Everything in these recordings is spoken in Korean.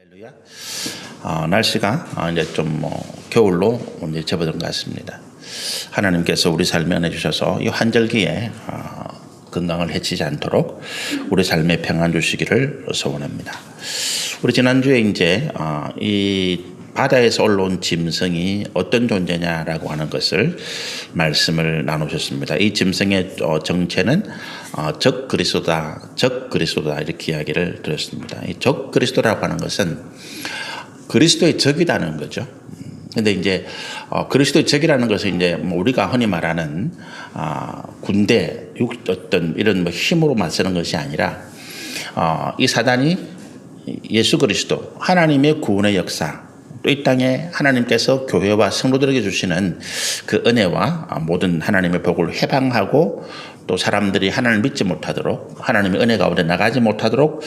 할렐루야. 날씨가 이제 좀 겨울로 이제 접어든 것 같습니다. 하나님께서 우리 삶에 은혜 주셔서 이 환절기에 건강을 해치지 않도록 우리 삶에 평안 주시기를 소원합니다. 우리 지난주에 이제 이 바다에서 올라온 짐승이 어떤 존재냐라고 하는 것을 말씀을 나누셨습니다. 이 짐승의 정체는 적 그리스도다 이렇게 이야기를 드렸습니다. 이 적 그리스도라고 하는 것은 그리스도의 적이라는 거죠. 근데 이제 그리스도의 적이라는 것은 이제 우리가 흔히 말하는 군대 어떤 이런 힘으로 맞서는 것이 아니라 이 사단이 예수 그리스도 하나님의 구원의 역사 또 이 땅에 하나님께서 교회와 성도들에게 주시는 그 은혜와 모든 하나님의 복을 해방하고 또 사람들이 하나님을 믿지 못하도록 하나님의 은혜 가운데 나가지 못하도록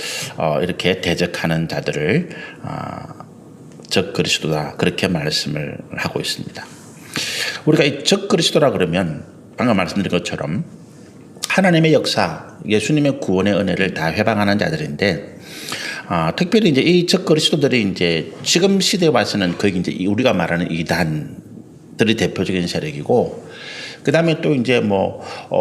이렇게 대적하는 자들을 적 그리스도다 그렇게 말씀을 하고 있습니다. 우리가 이 적 그리스도라 그러면 방금 말씀드린 것처럼 하나님의 역사, 예수님의 구원의 은혜를 다 회방하는 자들인데 특별히 이제 이 적 그리스도들이 이제 지금 시대에 와서는 거기 이제 우리가 말하는 이단들이 대표적인 세력이고, 그 다음에 또 이제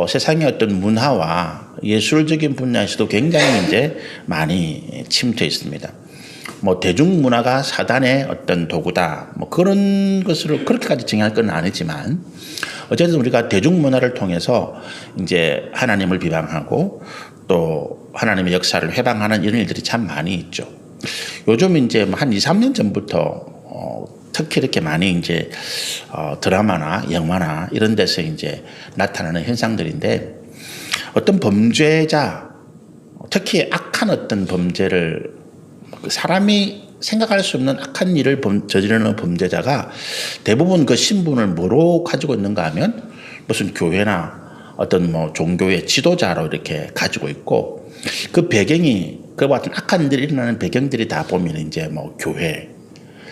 세상의 어떤 문화와 예술적인 분야에서도 굉장히 이제 많이 침투해 있습니다. 대중문화가 사단의 어떤 도구다, 그런 것으로 그렇게까지 정의할 건 아니지만, 어쨌든 우리가 대중문화를 통해서 이제 하나님을 비방하고 또 하나님의 역사를 회방하는 이런 일들이 참 많이 있죠. 요즘 이제 한 2, 3년 전부터 특히 이렇게 많이 이제 드라마나 영화나 이런 데서 이제 나타나는 현상들인데, 어떤 범죄자, 특히 악한 어떤 범죄를 사람이 생각할 수 없는 악한 일을 저지르는 범죄자가 대부분 그 신분을 뭐로 가지고 있는가 하면 무슨 교회나 어떤 종교의 지도자로 이렇게 가지고 있고, 그 배경이 그와 같은 악한 일이 일어나는 배경들이 다 보면 이제 교회,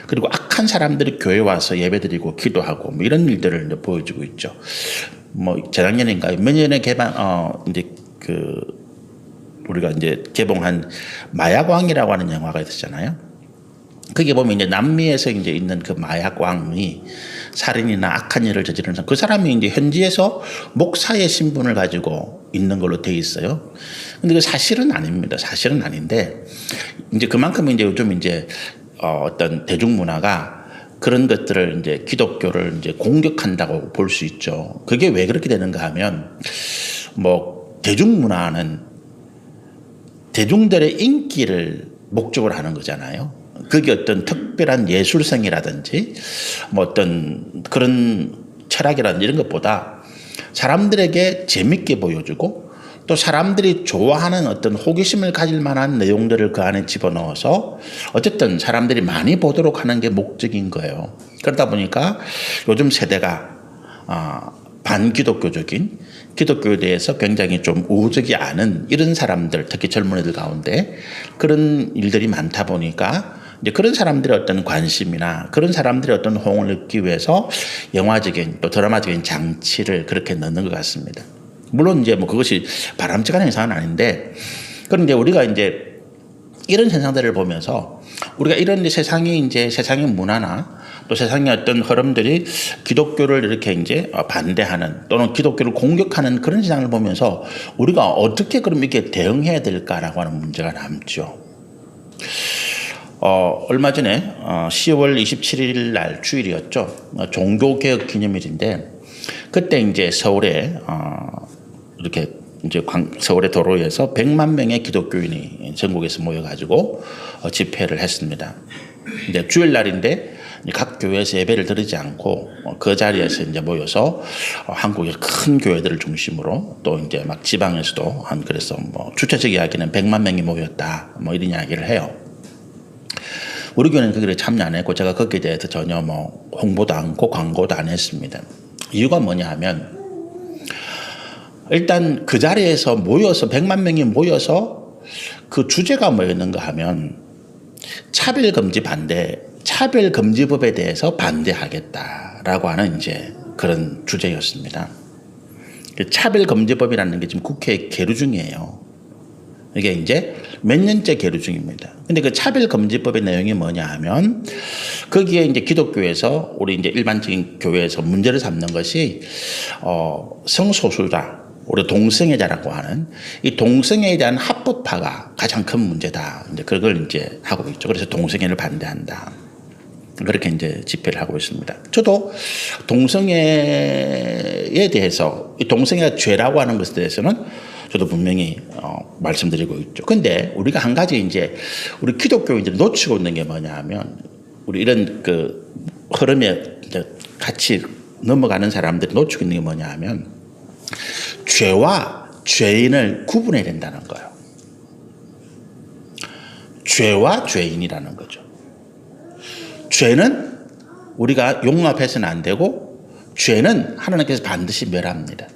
그리고 악한 사람들이 교회 와서 예배드리고 기도하고 이런 일들을 이제 보여주고 있죠. 재작년인가 몇 년에 이제 우리가 이제 개봉한 마약왕이라고 하는 영화가 있었잖아요. 거기에 보면 이제 남미에서 이제 있는 그 마약왕이 살인이나 악한 일을 저지르는 그 사람이 이제 현지에서 목사의 신분을 가지고 있는 걸로 돼 있어요. 근데 그 사실은 아닙니다. 사실은 아닌데, 이제 그만큼 이제 요즘 이제 어떤 대중문화가 그런 것들을 이제 기독교를 이제 공격한다고 볼 수 있죠. 그게 왜 그렇게 되는가 하면, 대중문화는 대중들의 인기를 목적으로 하는 거잖아요. 그게 어떤 특별한 예술성이라든지 어떤 그런 철학이라든지 이런 것보다 사람들에게 재밌게 보여주고 또 사람들이 좋아하는 어떤 호기심을 가질 만한 내용들을 그 안에 집어넣어서 어쨌든 사람들이 많이 보도록 하는 게 목적인 거예요. 그러다 보니까 요즘 세대가 반기독교적인, 기독교에 대해서 굉장히 좀 우호적이 않은 이런 사람들, 특히 젊은 애들 가운데 그런 일들이 많다 보니까 이제 그런 사람들의 어떤 관심이나 그런 사람들의 어떤 호응을 얻기 위해서 영화적인 또 드라마적인 장치를 그렇게 넣는 것 같습니다. 물론 이제 그것이 바람직한 현상은 아닌데, 그런데 우리가 이제 이런 현상들을 보면서 우리가 이런 세상의 문화나 또 세상의 어떤 흐름들이 기독교를 이렇게 이제 반대하는 또는 기독교를 공격하는 그런 세상을 보면서 우리가 어떻게 그럼 이렇게 대응해야 될까라고 하는 문제가 남죠. 얼마 전에 10월 27일 날 주일이었죠. 종교개혁 기념일인데, 그때 이제 서울에 이렇게 이제 서울의 도로에서 100만 명의 기독교인이 전국에서 모여가지고 집회를 했습니다. 이제 주일 날인데 각 교회에서 예배를 드리지 않고 그 자리에서 이제 모여서 한국의 큰 교회들을 중심으로 또 이제 막 지방에서도 그래서 주체적 이야기는 100만 명이 모였다 이런 이야기를 해요. 우리 교회는 거기를 참여 안 했고 제가 거기에 대해서 전혀 홍보도 않고 광고도 안 했습니다. 이유가 뭐냐 하면, 일단 그 자리에서 모여서 100만 명이 모여서 그 주제가 뭐였는가 하면 차별금지법에 대해서 반대하겠다라고 하는 이제 그런 주제였습니다. 차별금지법이라는 게 지금 국회에 계류 중이에요. 이게 이제 몇 년째 계류 중입니다. 근데 그 차별금지법의 내용이 뭐냐 하면 거기에 이제 기독교에서 우리 이제 일반적인 교회에서 문제를 삼는 것이 성소수자, 우리 동성애자라고 하는 이 동성애에 대한 합법화가 가장 큰 문제다. 이제 그걸 이제 하고 있죠. 그래서 동성애를 반대한다. 그렇게 이제 집회를 하고 있습니다. 저도 동성애에 대해서 이 동성애가 죄라고 하는 것에 대해서는 저도 분명히 말씀드리고 있죠. 근데 우리가 한 가지 이제 우리 기독교인들이 놓치고 있는 게 뭐냐 하면 우리 이런 그 흐름에 같이 넘어가는 사람들이 놓치고 있는 게 뭐냐 하면 죄와 죄인을 구분해야 된다는 거예요. 죄와 죄인이라는 거죠. 죄는 우리가 용납해서는 안 되고 죄는 하나님께서 반드시 멸합니다.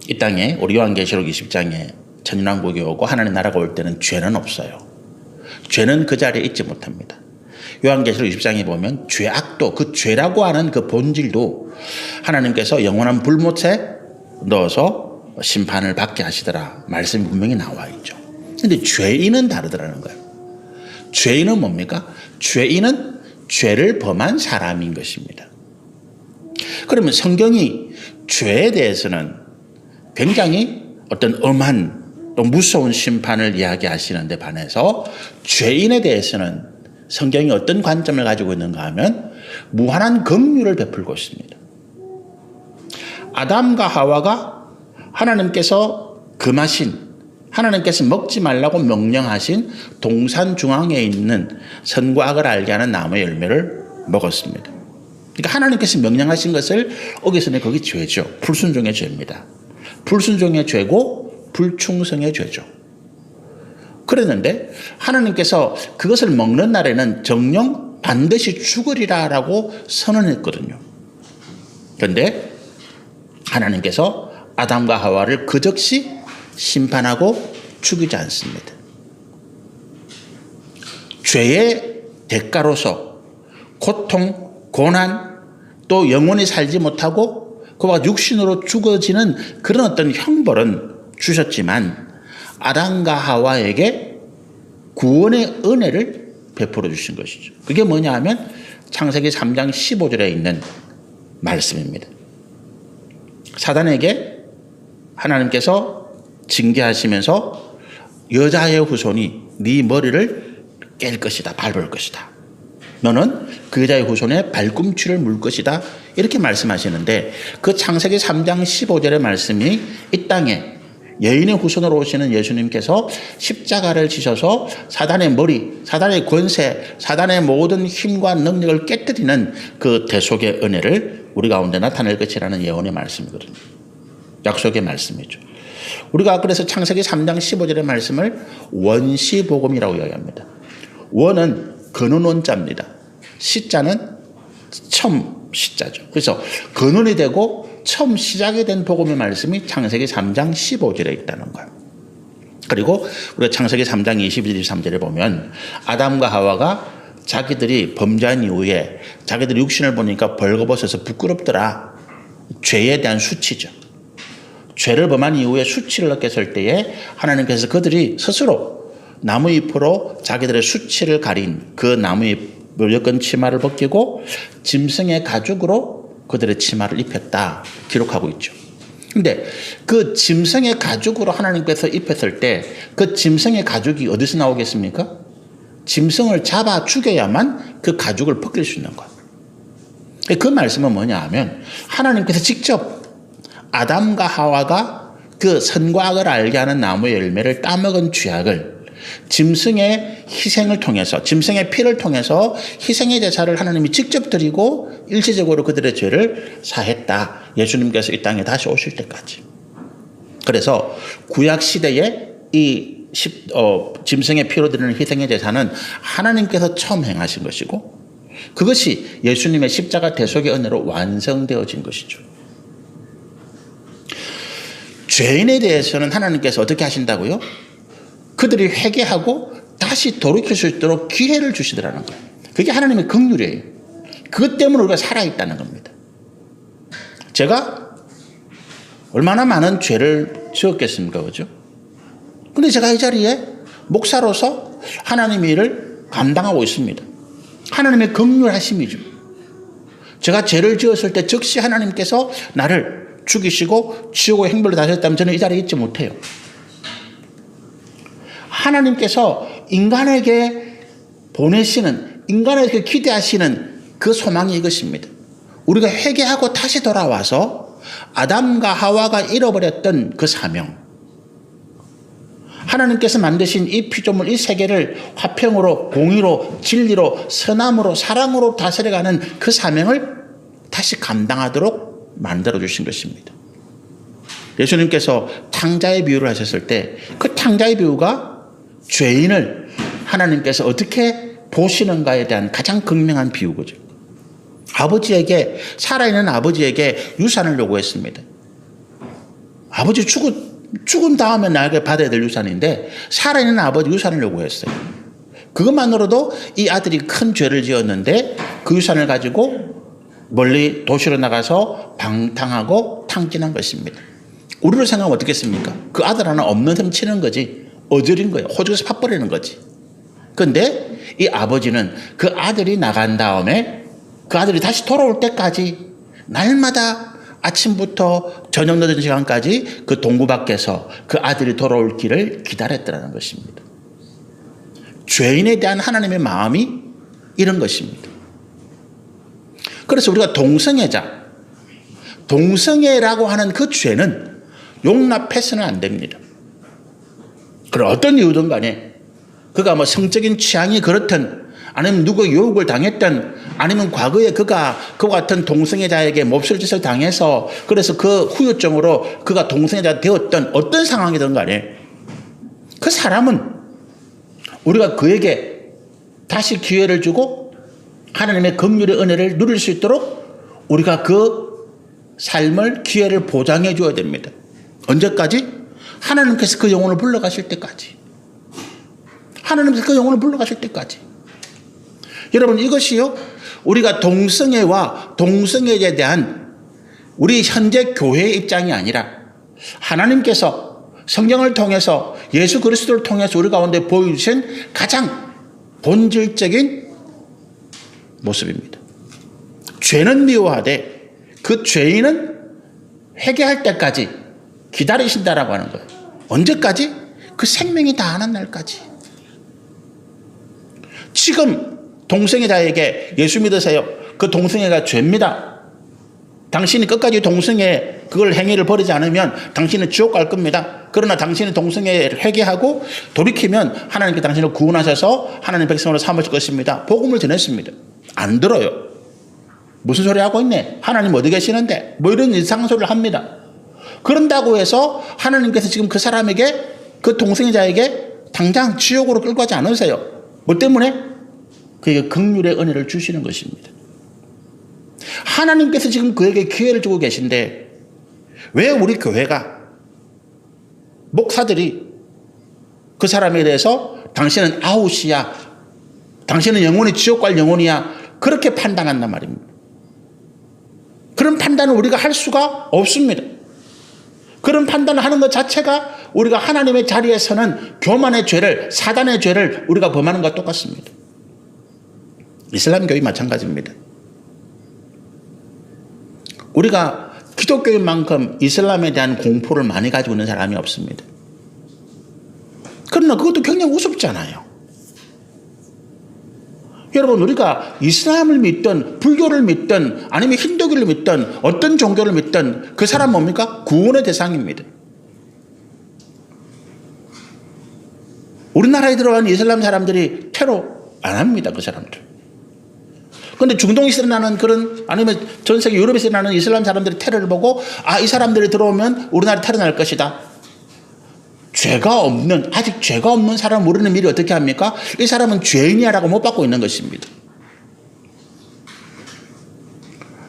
이 땅에 우리 요한계시록 20장에 천년왕국이 오고 하나님 나라가 올 때는 죄는 없어요. 죄는 그 자리에 있지 못합니다. 요한계시록 20장에 보면 죄악도 그 죄라고 하는 그 본질도 하나님께서 영원한 불못에 넣어서 심판을 받게 하시더라. 말씀이 분명히 나와 있죠. 그런데 죄인은 다르더라는 거예요. 죄인은 뭡니까? 죄인은 죄를 범한 사람인 것입니다. 그러면 성경이 죄에 대해서는 굉장히 어떤 엄한 또 무서운 심판을 이야기하시는데 반해서 죄인에 대해서는 성경이 어떤 관점을 가지고 있는가 하면 무한한 긍휼을 베풀고 있습니다. 아담과 하와가 하나님께서 금하신 하나님께서 먹지 말라고 명령하신 동산 중앙에 있는 선과 악을 알게 하는 나무의 열매를 먹었습니다. 그러니까 하나님께서 명령하신 것을 어기서는 거기 죄죠. 불순종의 죄입니다. 불순종의 죄고 불충성의 죄죠. 그랬는데 하나님께서 그것을 먹는 날에는 정녕 반드시 죽으리라라고 선언했거든요. 그런데 하나님께서 아담과 하와를 그 즉시 심판하고 죽이지 않습니다. 죄의 대가로서 고통, 고난, 또 영원히 살지 못하고 그와 육신으로 죽어지는 그런 어떤 형벌은 주셨지만 아담과 하와에게 구원의 은혜를 베풀어 주신 것이죠. 그게 뭐냐 하면 창세기 3장 15절에 있는 말씀입니다. 사단에게 하나님께서 징계하시면서 여자의 후손이 네 머리를 깰 것이다. 밟을 것이다. 너는 그 여자의 후손의 발꿈치를 물 것이다. 이렇게 말씀하시는데 그 창세기 3장 15절의 말씀이 이 땅에 여인의 후손으로 오시는 예수님께서 십자가를 지셔서 사단의 머리, 사단의 권세, 사단의 모든 힘과 능력을 깨뜨리는 그 대속의 은혜를 우리 가운데 나타낼 것이라는 예언의 말씀이거든요. 약속의 말씀이죠. 우리가 그래서 창세기 3장 15절의 말씀을 원시복음이라고 이야기합니다. 원은 근원원자입니다. 시자는 처음 시자죠. 그래서 근원이 되고 처음 시작이 된 복음의 말씀이 창세기 3장 15절에 있다는 거예요. 그리고 우리가 창세기 3장 22절 23절에 보면 아담과 하와가 자기들이 범죄한 이후에 자기들이 육신을 보니까 벌거벗어서 부끄럽더라. 죄에 대한 수치죠. 죄를 범한 이후에 수치를 느꼈을 때에 하나님께서 그들이 스스로 나무잎으로 자기들의 수치를 가린 그 나무잎 엮은 치마를 벗기고 짐승의 가죽으로 그들의 치마를 입혔다 기록하고 있죠. 근데 그 짐승의 가죽으로 하나님께서 입혔을 때 그 짐승의 가죽이 어디서 나오겠습니까? 짐승을 잡아 죽여야만 그 가죽을 벗길 수 있는 것. 그 말씀은 뭐냐 하면 하나님께서 직접 아담과 하와가 그 선과 악을 알게 하는 나무의 열매를 따먹은 죄악을 짐승의 희생을 통해서 짐승의 피를 통해서 희생의 제사를 하나님이 직접 드리고 일시적으로 그들의 죄를 사했다. 예수님께서 이 땅에 다시 오실 때까지. 그래서 구약 시대에 이 짐승의 피로 드리는 희생의 제사는 하나님께서 처음 행하신 것이고 그것이 예수님의 십자가 대속의 은혜로 완성되어진 것이죠. 죄인에 대해서는 하나님께서 어떻게 하신다고요? 그들이 회개하고 다시 돌이킬 수 있도록 기회를 주시더라는 거예요. 그게 하나님의 긍휼이에요. 그것 때문에 우리가 살아있다는 겁니다. 제가 얼마나 많은 죄를 지었겠습니까? 그죠? 근데 제가 이 자리에 목사로서 하나님의 일을 감당하고 있습니다. 하나님의 긍휼하심이죠. 제가 죄를 지었을 때 즉시 하나님께서 나를 죽이시고 지옥의 행벌로 다셨다면 저는 이 자리에 있지 못해요. 하나님께서 인간에게 보내시는, 인간에게 기대하시는 그 소망이 이것입니다. 우리가 회개하고 다시 돌아와서 아담과 하와가 잃어버렸던 그 사명, 하나님께서 만드신 이 피조물, 이 세계를 화평으로, 공의로, 진리로, 선함으로, 사랑으로 다스려가는 그 사명을 다시 감당하도록 만들어주신 것입니다. 예수님께서 탕자의 비유를 하셨을 때 그 탕자의 비유가 죄인을 하나님께서 어떻게 보시는가에 대한 가장 극명한 비유거죠. 아버지에게, 살아있는 아버지에게 유산을 요구했습니다. 아버지 죽은 다음에 나에게 받아야 될 유산인데 살아있는 아버지 유산을 요구했어요. 그것만으로도 이 아들이 큰 죄를 지었는데 그 유산을 가지고 멀리 도시로 나가서 방탕하고 탕진한 것입니다. 우리로 생각하면 어떻겠습니까? 그 아들 하나 없는 셈 치는 거지. 어절인 거예요. 호적에서 팥버리는 거지. 그런데 이 아버지는 그 아들이 나간 다음에 그 아들이 다시 돌아올 때까지 날마다 아침부터 저녁 늦은 시간까지 그 동구 밖에서 그 아들이 돌아올 길을 기다렸다는 것입니다. 죄인에 대한 하나님의 마음이 이런 것입니다. 그래서 우리가 동성애라고 하는 그 죄는 용납해서는 안 됩니다. 그럼 어떤 이유든 간에 그가 뭐 성적인 취향이 그렇든 아니면 누구의 유혹을 당했든 아니면 과거에 그가 그와 같은 동성애자에게 몹쓸 짓을 당해서 그래서 그 후유증으로 그가 동성애자가 되었던 어떤 상황이든 간에 그 사람은 우리가 그에게 다시 기회를 주고 하나님의 긍휼의 은혜를 누릴 수 있도록 우리가 그 삶을 기회를 보장해 줘야 됩니다. 언제까지? 하나님께서 그 영혼을 불러가실 때까지. 하나님께서 그 영혼을 불러가실 때까지. 여러분, 이것이요, 우리가 동성애와 동성애에 대한 우리 현재 교회의 입장이 아니라 하나님께서 성경을 통해서 예수 그리스도를 통해서 우리 가운데 보여주신 가장 본질적인 모습입니다. 죄는 미워하되 그 죄인은 회개할 때까지 기다리신다라고 하는 거예요. 언제까지? 그 생명이 다하는 날까지. 지금 동성애자에게 예수 믿으세요. 그 동성애가 죄입니다. 당신이 끝까지 동성애 그걸 행위를 버리지 않으면 당신은 지옥 갈 겁니다. 그러나 당신이 동성애를 회개하고 돌이키면 하나님께 당신을 구원하셔서 하나님 백성으로 삼으실 것입니다. 복음을 전했습니다. 안 들어요. 무슨 소리 하고 있네? 하나님 어디 계시는데? 뭐 이런 이상한 소리를 합니다. 그런다고 해서 하나님께서 지금 그 사람에게, 그 동성애자에게 당장 지옥으로 끌고 가지 않으세요. 뭐 때문에? 그에게 긍휼의 은혜를 주시는 것입니다. 하나님께서 지금 그에게 기회를 주고 계신데 왜 우리 교회가, 목사들이 그 사람에 대해서 당신은 아웃이야, 당신은 영원히 지옥 갈 영혼이야, 그렇게 판단한단 말입니다. 그런 판단을 우리가 할 수가 없습니다. 그런 판단을 하는 것 자체가 우리가 하나님의 자리에서는 교만의 죄를, 사단의 죄를 우리가 범하는 것과 똑같습니다. 이슬람교회 마찬가지입니다. 우리가 기독교인만큼 이슬람에 대한 공포를 많이 가지고 있는 사람이 없습니다. 그러나 그것도 굉장히 우습잖아요. 여러분, 우리가 이슬람을 믿든 불교를 믿든 아니면 힌두교를 믿든 어떤 종교를 믿든 그 사람 뭡니까? 구원의 대상입니다. 우리나라에 들어간 이슬람 사람들이 테러 안 합니다. 그 사람들. 그런데 중동에서 일어나는 그런, 아니면 전 세계 유럽에서 일어나는 이슬람 사람들의 테러를 보고 이 사람들이 들어오면 우리나라 테러 날 것이다. 아직 죄가 없는 사람을 모르는 미리 어떻게 합니까? 이 사람은 죄인이야라고 못 받고 있는 것입니다.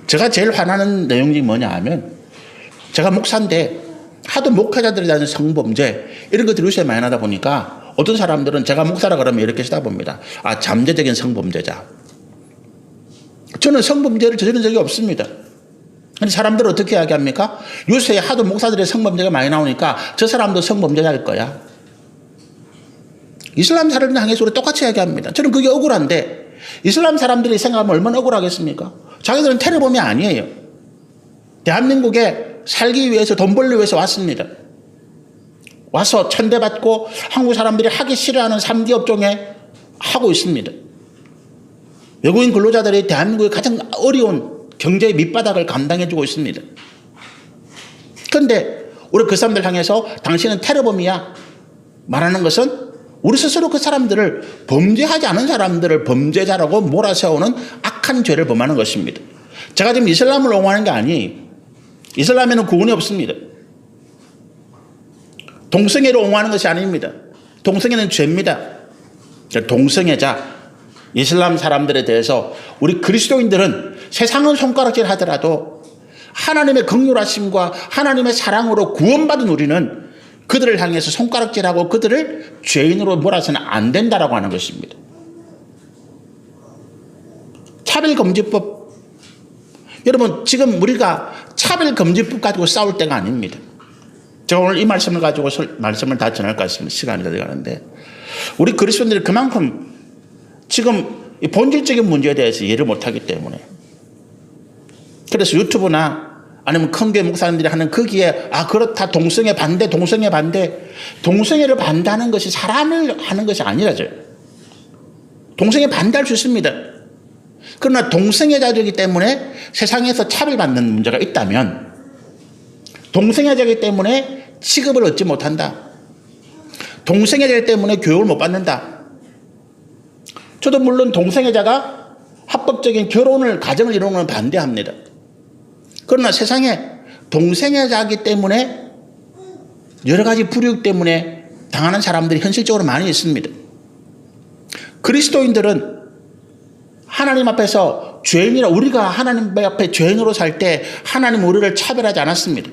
제가 제일 화나는 내용이 뭐냐 하면, 제가 목사인데 하도 목회자들에 대한 성범죄 이런 것들이 요새 많이 나다 보니까 어떤 사람들은 제가 목사라 그러면 이렇게 쳐다봅니다. 잠재적인 성범죄자. 저는 성범죄를 저지른 적이 없습니다. 근데 사람들은 어떻게 이야기합니까? 요새 하도 목사들의 성범죄가 많이 나오니까 저 사람도 성범죄자일 거야. 이슬람 사람들 향해서 우리 똑같이 이야기합니다. 저는 그게 억울한데 이슬람 사람들이 생각하면 얼마나 억울하겠습니까? 자기들은 테러범이 아니에요. 대한민국에 살기 위해서 돈 벌기 위해서 왔습니다. 와서 천대받고 한국 사람들이 하기 싫어하는 3D 업종에 하고 있습니다. 외국인 근로자들이 대한민국의 가장 어려운 경제의 밑바닥을 감당해주고 있습니다. 그런데 우리 그 사람들 향해서 당신은 테러범이야 말하는 것은 우리 스스로 그 사람들을 범죄하지 않은 사람들을 범죄자라고 몰아세우는 악한 죄를 범하는 것입니다. 제가 지금 이슬람을 옹호하는 게 아니에요. 이슬람에는 구원이 없습니다. 동성애를 옹호하는 것이 아닙니다. 동성애는 죄입니다. 동성애자, 이슬람 사람들에 대해서 우리 그리스도인들은 세상은 손가락질 하더라도 하나님의 긍휼하심과 하나님의 사랑으로 구원받은 우리는 그들을 향해서 손가락질하고 그들을 죄인으로 몰아서는 안 된다라고 하는 것입니다. 차별금지법. 여러분, 지금 우리가 차별금지법 가지고 싸울 때가 아닙니다. 제가 오늘 이 말씀을 가지고 말씀을 다 전할 것 같습니다. 시간이 다 돼가는데 우리 그리스도인들이 그만큼 지금 이 본질적인 문제에 대해서 이해를 못하기 때문에 그래서 유튜브나 아니면 큰 교회 목사님들이 하는 거기에 그렇다 동성애 반대 동성애를 반대하는 것이 사람을 하는 것이 아니라죠. 동성애 반대할 수 있습니다. 그러나 동성애자이기 때문에 세상에서 차별받는 문제가 있다면 동성애자이기 때문에 취급을 얻지 못한다. 동성애자 때문에 교육을 못 받는다. 저도 물론 동성애자가 합법적인 결혼을 가정을 이루는 건 반대합니다. 그러나 세상에 동성애자이기 때문에 여러 가지 불이익 때문에 당하는 사람들이 현실적으로 많이 있습니다. 그리스도인들은 하나님 앞에서 죄인이라 우리가 하나님 앞에 죄인으로 살 때 하나님 우리를 차별하지 않았습니다.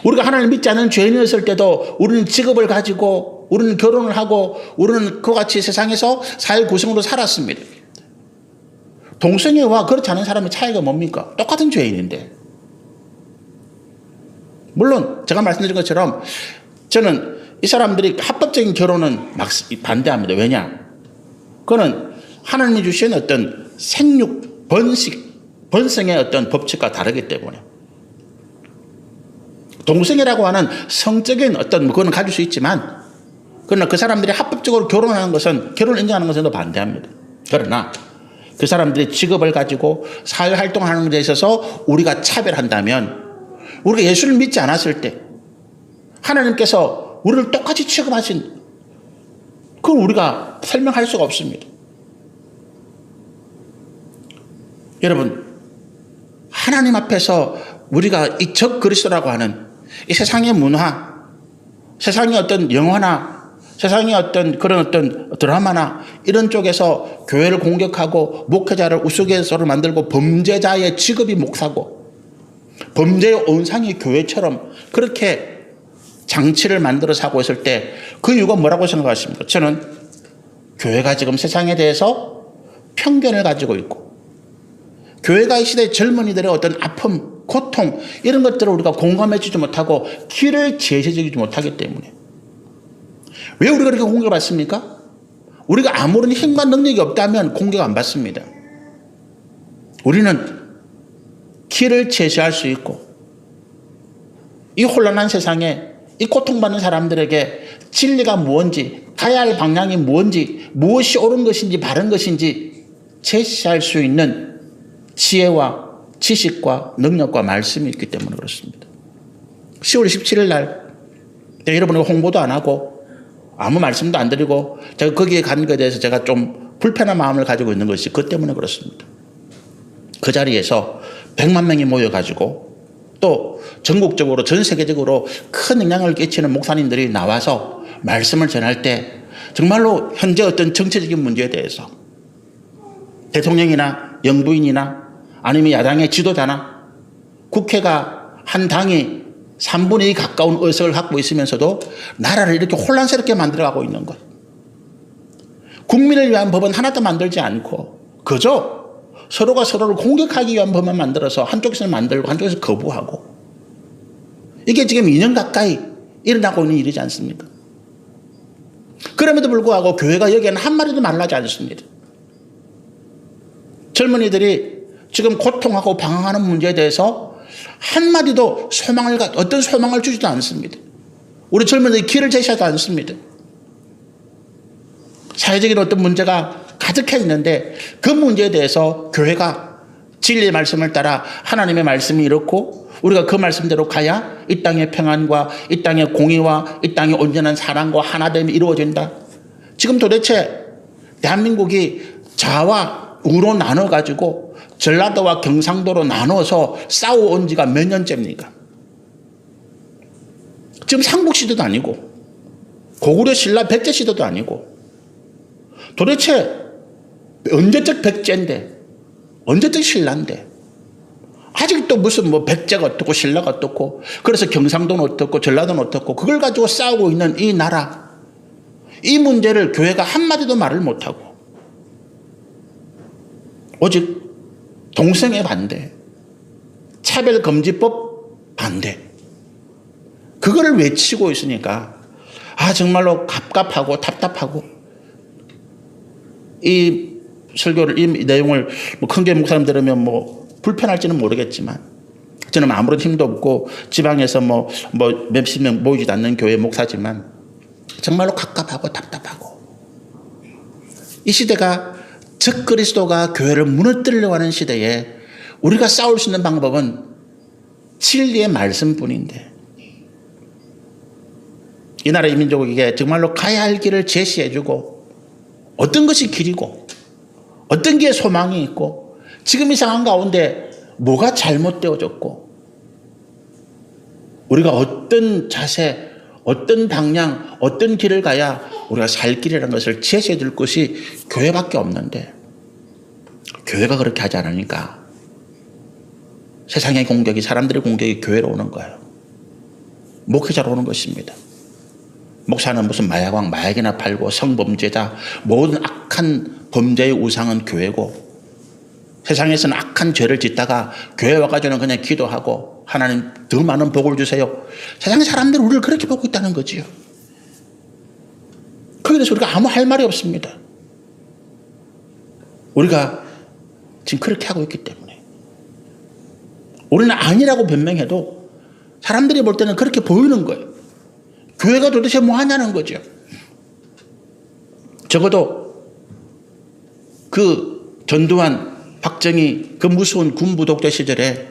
우리가 하나님 믿지 않는 죄인이었을 때도 우리는 직업을 가지고 우리는 결혼을 하고 우리는 그와 같이 세상에서 사회 구성으로 살았습니다. 동성애와 그렇지 않은 사람의 차이가 뭡니까? 똑같은 죄인인데. 물론 제가 말씀드린 것처럼 저는 이 사람들이 합법적인 결혼은 막 반대합니다. 왜냐? 그거는 하나님이 주신 어떤 생육, 번성의 어떤 법칙과 다르기 때문에. 동성애라고 하는 성적인 어떤 그거는 가질 수 있지만 그러나 그 사람들이 합법적으로 결혼하는 것은 결혼을 인정하는 것은 반대합니다. 그러나 그 사람들이 직업을 가지고 사회활동하는 데 있어서 우리가 차별한다면 우리가 예수를 믿지 않았을 때 하나님께서 우리를 똑같이 취급하신 그걸 우리가 설명할 수가 없습니다. 여러분 하나님 앞에서 우리가 이 적 그리스도라고 하는 이 세상의 문화, 세상의 어떤 영화나 세상의 어떤 그런 어떤 드라마나 이런 쪽에서 교회를 공격하고 목회자를 우스갯소리로 만들고 범죄자의 직업이 목사고 범죄의 온상이 교회처럼 그렇게 장치를 만들어서 하고 있을 때 그 이유가 뭐라고 생각하십니까? 저는 교회가 지금 세상에 대해서 편견을 가지고 있고 교회가 이 시대의 젊은이들의 어떤 아픔, 고통 이런 것들을 우리가 공감해 주지 못하고 길을 제시해 주지 못하기 때문에 왜 우리가 그렇게 공격을 받습니까? 우리가 아무런 힘과 능력이 없다면 공격 안 받습니다. 우리는 길을 제시할 수 있고 이 혼란한 세상에 이 고통받는 사람들에게 진리가 무엇인지 가야 할 방향이 무엇인지 무엇이 옳은 것인지 바른 것인지 제시할 수 있는 지혜와 지식과 능력과 말씀이 있기 때문에 그렇습니다. 10월 17일 날 여러분이 홍보도 안 하고 아무 말씀도 안 드리고 제가 거기에 간 것에 대해서 제가 좀 불편한 마음을 가지고 있는 것이 그 때문에 그렇습니다. 그 자리에서 100만 명이 모여가지고 또 전국적으로 전 세계적으로 큰 영향을 끼치는 목사님들이 나와서 말씀을 전할 때 정말로 현재 어떤 정치적인 문제에 대해서 대통령이나 영부인이나 아니면 야당의 지도자나 국회가 한 당이 3분의 2 가까운 의석을 갖고 있으면서도 나라를 이렇게 혼란스럽게 만들어가고 있는 것. 국민을 위한 법은 하나도 만들지 않고 그저 서로가 서로를 공격하기 위한 법만 만들어서 한쪽에서 만들고 한쪽에서 거부하고 이게 지금 2년 가까이 일어나고 있는 일이지 않습니까? 그럼에도 불구하고 교회가 여기에는 한마디도 말을 하지 않습니다. 젊은이들이 지금 고통하고 방황하는 문제에 대해서 한마디도 어떤 소망을 주지도 않습니다. 우리 젊은이들이 길을 제시하지 않습니다. 사회적인 어떤 문제가 가득해 있는데 그 문제에 대해서 교회가 진리의 말씀을 따라 하나님의 말씀이 이렇고 우리가 그 말씀대로 가야 이 땅의 평안과 이 땅의 공의와 이 땅의 온전한 사랑과 하나됨이 이루어진다. 지금 도대체 대한민국이 좌와 우로 나눠가지고 전라도와 경상도로 나눠서 싸워온 지가 몇 년째입니까? 지금 삼국시대도 아니고 고구려 신라 백제 시대도 아니고 도대체 언제적 백제인데 언제적 신라인데 아직도 무슨 뭐 백제가 어떻고 신라가 어떻고 그래서 경상도는 어떻고 전라도는 어떻고 그걸 가지고 싸우고 있는 이 나라, 이 문제를 교회가 한마디도 말을 못하고 오직 동성애 반대, 차별금지법 반대, 그거를 외치고 있으니까 정말로 갑갑하고 답답하고 이 설교를 이 내용을 큰교회 목사님 들으면 불편할지는 모르겠지만 저는 아무런 힘도 없고 지방에서 몇십 명 모이지도 않는 교회 목사지만 정말로 갑갑하고 답답하고 이 시대가 적그리스도가 교회를 무너뜨리려고 하는 시대에 우리가 싸울 수 있는 방법은 진리의 말씀뿐인데 이 나라 이 민족에게 정말로 가야 할 길을 제시해주고 어떤 것이 길이고 어떤 게 소망이 있고 지금 이 상황 가운데 뭐가 잘못되어졌고 우리가 어떤 자세, 어떤 방향, 어떤 길을 가야 우리가 살 길이라는 것을 제시해 줄 것이 교회밖에 없는데 교회가 그렇게 하지 않으니까 세상의 공격이, 사람들의 공격이 교회로 오는 거예요. 목회자로 오는 것입니다. 목사는 무슨 마약왕, 마약이나 팔고 성범죄자, 모든 악한 범죄의 우상은 교회고 세상에서는 악한 죄를 짓다가 교회 와가지고는 그냥 기도하고 하나님 더 많은 복을 주세요. 세상의 사람들이 우리를 그렇게 보고 있다는 거지요. 거기에 대해서 우리가 아무 할 말이 없습니다. 우리가 지금 그렇게 하고 있기 때문에 우리는 아니라고 변명해도 사람들이 볼 때는 그렇게 보이는 거예요. 교회가 도대체 뭐 하냐는 거죠. 적어도 그 전두환, 박정희 그 무서운 군부 독재 시절에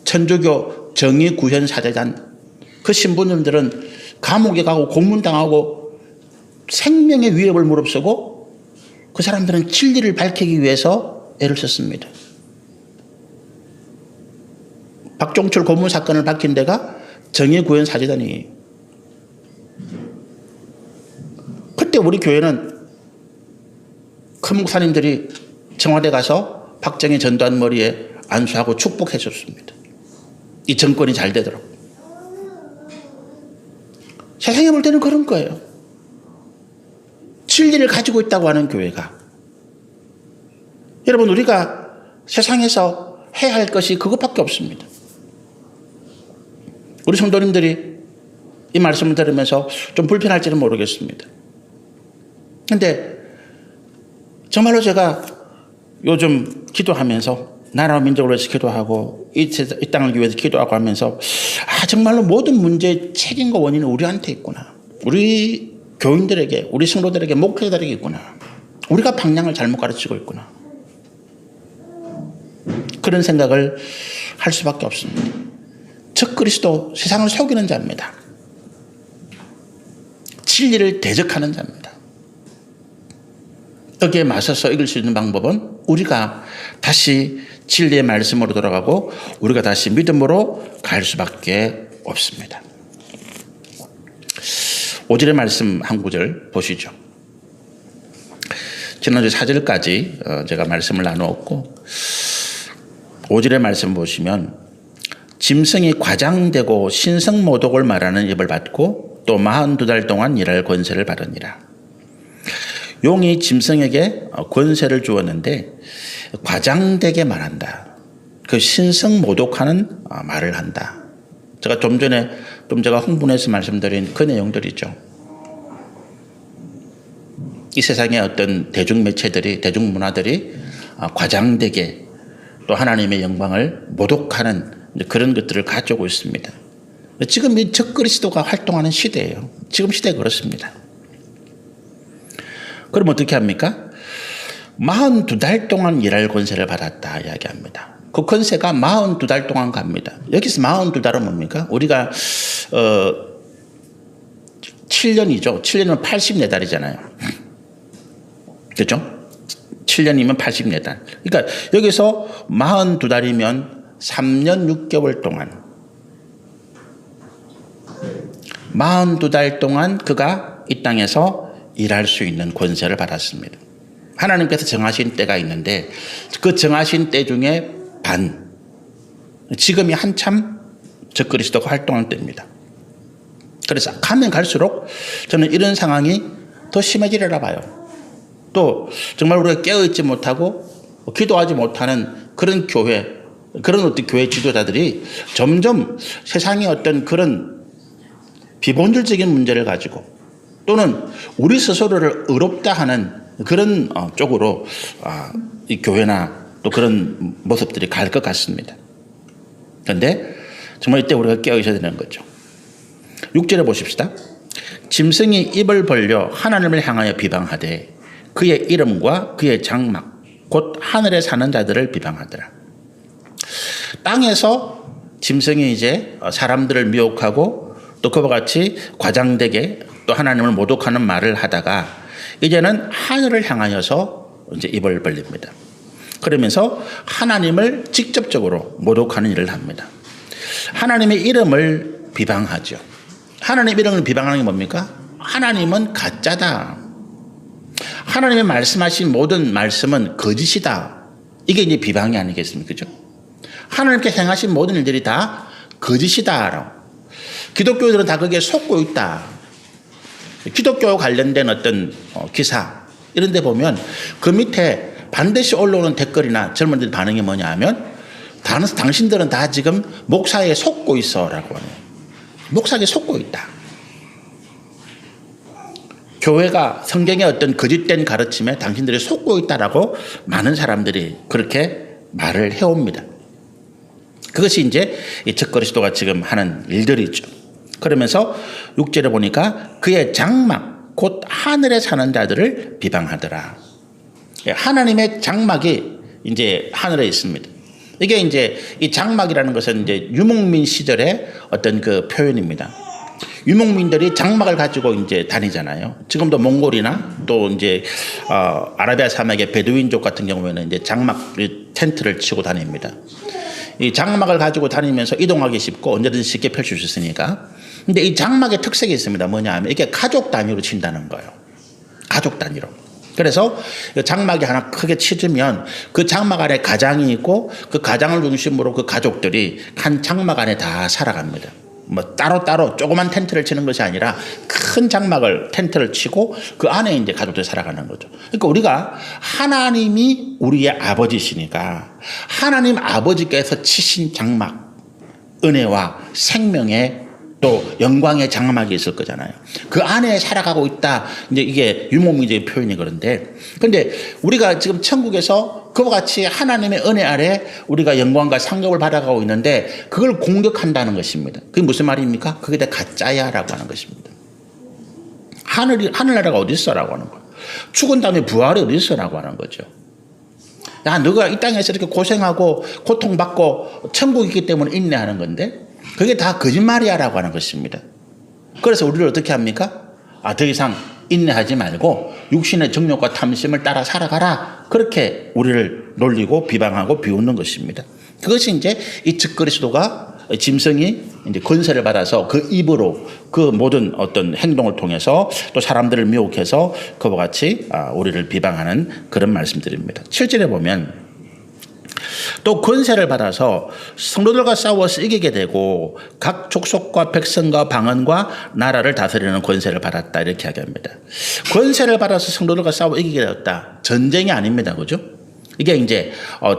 천주교 정의구현 사제단 그 신부님들은 감옥에 가고 고문당하고 생명의 위협을 무릅쓰고 그 사람들은 진리를 밝히기 위해서 애를 썼습니다. 박종철 고문 사건을 밝힌 데가 정의구현 사제단이에요. 그때 우리 교회는 큰 목사님들이 청와대 가서 박정희 전두환 머리에 안수하고 축복해 줬습니다. 이 정권이 잘 되도록. 세상에 볼 때는 그런 거예요. 진리를 가지고 있다고 하는 교회가. 여러분, 우리가 세상에서 해야 할 것이 그것밖에 없습니다. 우리 성도님들이 이 말씀을 들으면서 좀 불편할지는 모르겠습니다. 근데 정말로 제가 요즘 기도하면서 나라와 민족을 위해서 기도하고 이 땅을 위해서 기도하고 하면서 정말로 모든 문제의 책임과 원인은 우리한테 있구나. 우리 교인들에게, 우리 성도들에게, 목회자들에게 있구나. 우리가 방향을 잘못 가르치고 있구나. 그런 생각을 할 수밖에 없습니다. 적그리스도 세상을 속이는 자입니다. 진리를 대적하는 자입니다. 여기에 맞서서 이길 수 있는 방법은 우리가 다시 진리의 말씀으로 돌아가고 우리가 다시 믿음으로 갈 수밖에 없습니다. 5절의 말씀 한 구절 보시죠. 지난주 4절까지 제가 말씀을 나누었고 5절의 말씀 보시면 짐승이 과장되고 신성모독을 말하는 입을 받고 또 42달 동안 일할 권세를 받으니라. 용이 짐승에게 권세를 주었는데 과장되게 말한다. 그 신성모독하는 말을 한다. 제가 좀 전에 제가 흥분해서 말씀드린 그 내용들이죠. 이 세상의 어떤 대중매체들이, 대중문화들이 과장되게 또 하나님의 영광을 모독하는 그런 것들을 가져오고 있습니다. 지금 이 적그리스도가 활동하는 시대예요. 지금 시대가 그렇습니다. 그럼 어떻게 합니까? 42달 동안 일할 권세를 받았다 이야기합니다. 그 권세가 42달 동안 갑니다. 여기서 42달은 뭡니까? 우리가 7년이죠. 7년이면 84달이잖아요. 그렇죠? 7년이면 84달. 그러니까 여기서 42달이면 3년 6개월 동안 42달 동안 그가 이 땅에서 일할 수 있는 권세를 받았습니다. 하나님께서 정하신 때가 있는데 그 정하신 때 중에 반, 지금이 한참 적그리스도가 활동할 때입니다. 그래서 가면 갈수록 저는 이런 상황이 더 심해지리라 봐요. 또 정말 우리가 깨어있지 못하고 기도하지 못하는 그런 교회, 그런 어떤 교회 지도자들이 점점 세상의 어떤 그런 비본질적인 문제를 가지고 또는 우리 스스로를 의롭다 하는 그런 쪽으로 이 교회나 또 그런 모습들이 갈 것 같습니다. 그런데 정말 이때 우리가 깨어 있어야 되는 거죠. 6절에 보십시다. 짐승이 입을 벌려 하나님을 향하여 비방하되 그의 이름과 그의 장막 곧 하늘에 사는 자들을 비방하더라. 땅에서 짐승이 이제 사람들을 미혹하고 또 그와 같이 과장되게 또 하나님을 모독하는 말을 하다가 이제는 하늘을 향하여서 이제 입을 벌립니다. 그러면서 하나님을 직접적으로 모독하는 일을 합니다. 하나님의 이름을 비방하죠. 하나님의 이름을 비방하는 게 뭡니까? 하나님은 가짜다. 하나님의 말씀하신 모든 말씀은 거짓이다. 이게 이제 비방이 아니겠습니까? 그죠? 하나님께 행하신 모든 일들이 다 거짓이다. 기독교들은 다 거기에 속고 있다. 기독교 관련된 어떤 기사 이런 데 보면 그 밑에 반드시 올라오는 댓글이나 젊은이들 반응이 뭐냐 하면 당신들은 다 지금 목사에 속고 있어 라고 하네요. 목사에 속고 있다. 교회가 성경의 어떤 거짓된 가르침에 당신들이 속고 있다라고 많은 사람들이 그렇게 말을 해옵니다. 그것이 이제 이 적그리스도가 지금 하는 일들이죠. 그러면서 6절에 보니까 그의 장막 곧 하늘에 사는 자들을 비방하더라. 하나님의 장막이 이제 하늘에 있습니다. 이게 이제 이 장막이라는 것은 이제 유목민 시절의 어떤 그 표현입니다. 유목민들이 장막을 가지고 이제 다니잖아요. 지금도 몽골이나 또 이제 아라비아 사막의 베두인족 같은 경우에는 이제 장막 텐트를 치고 다닙니다. 이 장막을 가지고 다니면서 이동하기 쉽고 언제든지 쉽게 펼칠 수 있으니까. 근데 이 장막의 특색이 있습니다. 뭐냐 하면 이게 가족 단위로 친다는 거예요. 가족 단위로. 그래서 장막이 하나 크게 치면 그 장막 안에 가장이 있고 그 가장을 중심으로 그 가족들이 한 장막 안에 다 살아갑니다. 뭐 따로따로 조그만 텐트를 치는 것이 아니라 큰 장막을 텐트를 치고 그 안에 이제 가족들이 살아가는 거죠. 그러니까 우리가 하나님이 우리의 아버지시니까 하나님 아버지께서 치신 장막, 은혜와 생명의 또 영광의 장막이 있을 거잖아요. 그 안에 살아가고 있다. 이제 이게 유목민적인 표현이 그런데, 근데 우리가 지금 천국에서 그와 같이 하나님의 은혜 아래 우리가 영광과 상급을 받아가고 있는데 그걸 공격한다는 것입니다. 그게 무슨 말입니까? 그게 다 가짜야라고 하는 것입니다. 하늘나라가 어디 있어라고 하는 거예요. 죽은 다음에 부활이 어디 있어라고 하는 거죠. 야, 너가 이 땅에서 이렇게 고생하고 고통받고 천국이기 때문에 인내하는 건데 그게 다 거짓말이야라고 하는 것입니다. 그래서 우리를 어떻게 합니까? 더 이상 인내하지 말고 육신의 정욕과 탐심을 따라 살아가라. 그렇게 우리를 놀리고 비방하고 비웃는 것입니다. 그것이 이제 이 적그리스도가 짐승이 이제 권세를 받아서 그 입으로 그 모든 어떤 행동을 통해서 또 사람들을 미혹해서 그와 같이 우리를 비방하는 그런 말씀들입니다. 7절에 보면 또 권세를 받아서 성도들과 싸워서 이기게 되고 각 족속과 백성과 방언과 나라를 다스리는 권세를 받았다 이렇게 이야기합니다. 권세를 받아서 성도들과 싸워 이기게 되었다. 전쟁이 아닙니다. 그죠? 이게 이제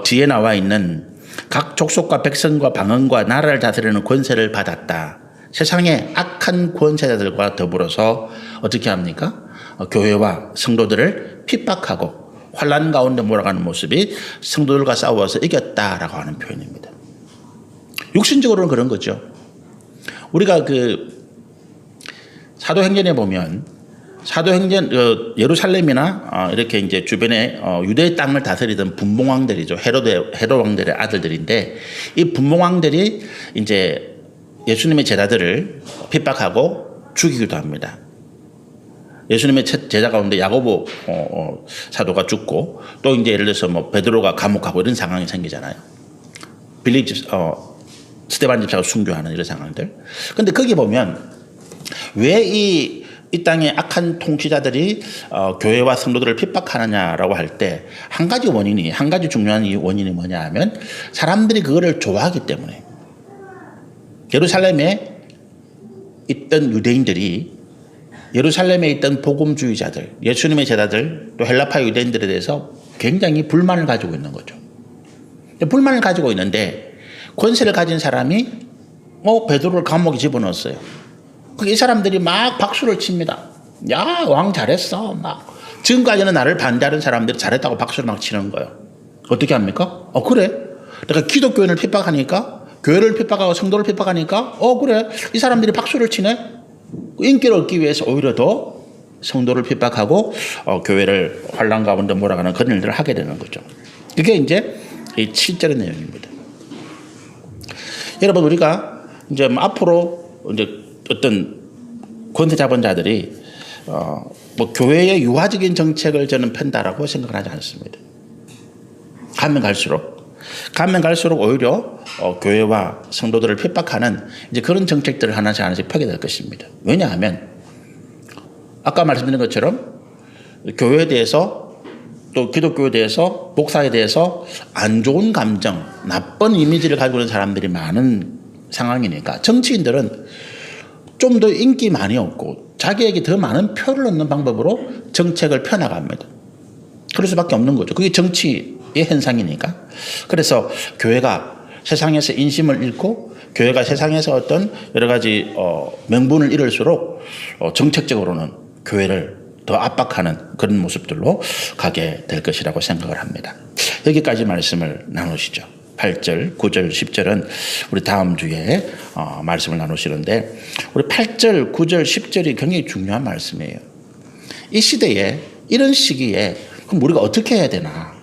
뒤에 나와 있는 각 족속과 백성과 방언과 나라를 다스리는 권세를 받았다. 세상의 악한 권세자들과 더불어서 어떻게 합니까? 교회와 성도들을 핍박하고 환난 가운데 몰아가는 모습이 성도들과 싸워서 이겼다라고 하는 표현입니다. 육신적으로는 그런 거죠. 우리가 사도행전에 보면 사도행전 예루살렘이나 이렇게 이제 주변에 유대 땅을 다스리던 분봉왕들이죠. 헤롯 왕들의 아들들인데 이 분봉왕들이 이제 예수님의 제자들을 핍박하고 죽이기도 합니다. 예수님의 제자 가운데 야고보 사도가 죽고 또 이제 예를 들어서 뭐 베드로가 감옥하고 이런 상황이 생기잖아요. 스데반 집사가 순교하는 이런 상황들. 그런데 거기 보면 왜 이 땅의 악한 통치자들이 교회와 성도들을 핍박하느냐라고 할 때 한 가지 중요한 원인이 뭐냐 하면 사람들이 그거를 좋아하기 때문에 예루살렘에 있던 유대인들이 예루살렘에 있던 복음주의자들, 예수님의 제자들, 또 헬라파 유대인들에 대해서 굉장히 불만을 가지고 있는 거죠. 불만을 가지고 있는데 권세를 가진 사람이 베드로를 감옥에 집어넣었어요. 이 사람들이 막 박수를 칩니다. 야, 왕 잘했어. 막 지금까지는 나를 반대하는 사람들이 잘했다고 박수를 막 치는 거예요. 어떻게 합니까? 그래. 내가 기독교인을 핍박하니까, 교회를 핍박하고 성도를 핍박하니까, 그래. 이 사람들이 박수를 치네. 인기를 얻기 위해서 오히려 더 성도를 핍박하고 교회를 환난 가운데 몰아가는 그런 일들을 하게 되는 거죠. 그게 이제 이 7절의 내용입니다. 여러분, 우리가 이제 앞으로 이제 어떤 권세 자본자들이 뭐 교회의 유화적인 정책을 저는 편다라고 생각을 하지 않습니다. 가면 갈수록 오히려 교회와 성도들을 핍박하는 이제 그런 정책들을 하나씩 펴게 될 것입니다. 왜냐하면 아까 말씀드린 것처럼 교회에 대해서 또 기독교에 대해서 목사에 대해서 안 좋은 감정, 나쁜 이미지를 가지고 있는 사람들이 많은 상황이니까 정치인들은 좀 더 인기 많이 얻고 자기에게 더 많은 표를 얻는 방법으로 정책을 펴나갑니다. 그럴 수밖에 없는 거죠. 그게 정치의 현상이니까. 그래서 교회가 세상에서 인심을 잃고 교회가 세상에서 어떤 여러 가지 명분을 잃을수록 정책적으로는 교회를 더 압박하는 그런 모습들로 가게 될 것이라고 생각을 합니다. 여기까지 말씀을 나누시죠. 8절, 9절, 10절은 우리 다음 주에 말씀을 나누시는데 우리 8절, 9절, 10절이 굉장히 중요한 말씀이에요. 이 시대에 이런 시기에 그럼 우리가 어떻게 해야 되나?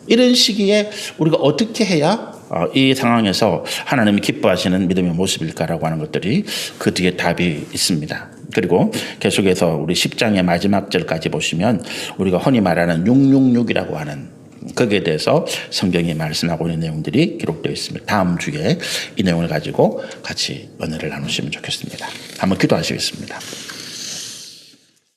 이런 시기에 우리가 어떻게 해야 이 상황에서 하나님이 기뻐하시는 믿음의 모습일까라고 하는 것들이 그 뒤에 답이 있습니다. 그리고 계속해서 우리 10장의 마지막 절까지 보시면 우리가 흔히 말하는 666이라고 하는 거기에 대해서 성경이 말씀하고 있는 내용들이 기록되어 있습니다. 다음 주에 이 내용을 가지고 같이 은혜를 나누시면 좋겠습니다. 한번 기도하시겠습니다.